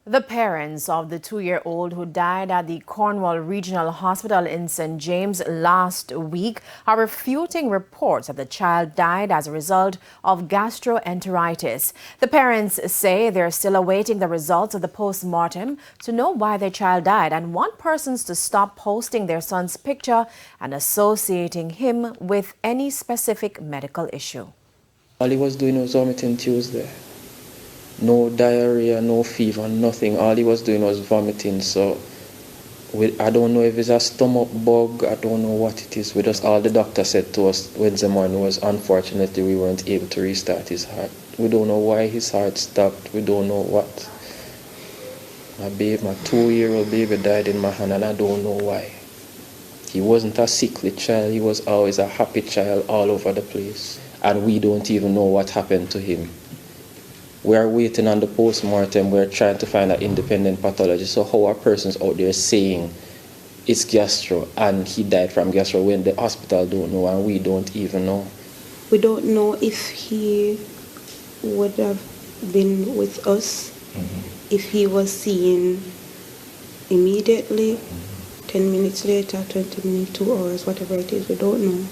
The parents of the 2-year-old who died at the Cornwall Regional Hospital in St. James last week are refuting reports that the child died as a result of gastroenteritis. The parents say they're still awaiting the results of the post-mortem to know why their child died and want persons to stop posting their son's picture and associating him with any specific medical issue. All he was doing was vomiting Tuesday. No diarrhea, no fever, nothing. All he was doing was vomiting. So I don't know if it's a stomach bug. I don't know what it is. All the doctor said to us Wednesday morning was unfortunately we weren't able to restart his heart. We don't know why his heart stopped. We don't know what. My 2-year-old baby died in my hand and I don't know why. He wasn't a sickly child. He was always a happy child all over the place. And we don't even know what happened to him. We are waiting on the post-mortem. We're trying to find an independent pathologist. So how are persons out there saying it's gastro and he died from gastro when the hospital don't know and we don't even know? We don't know if he would have been with us, if he was seen immediately, 10 minutes later, 20 minutes, 2 hours, whatever it is, we don't know.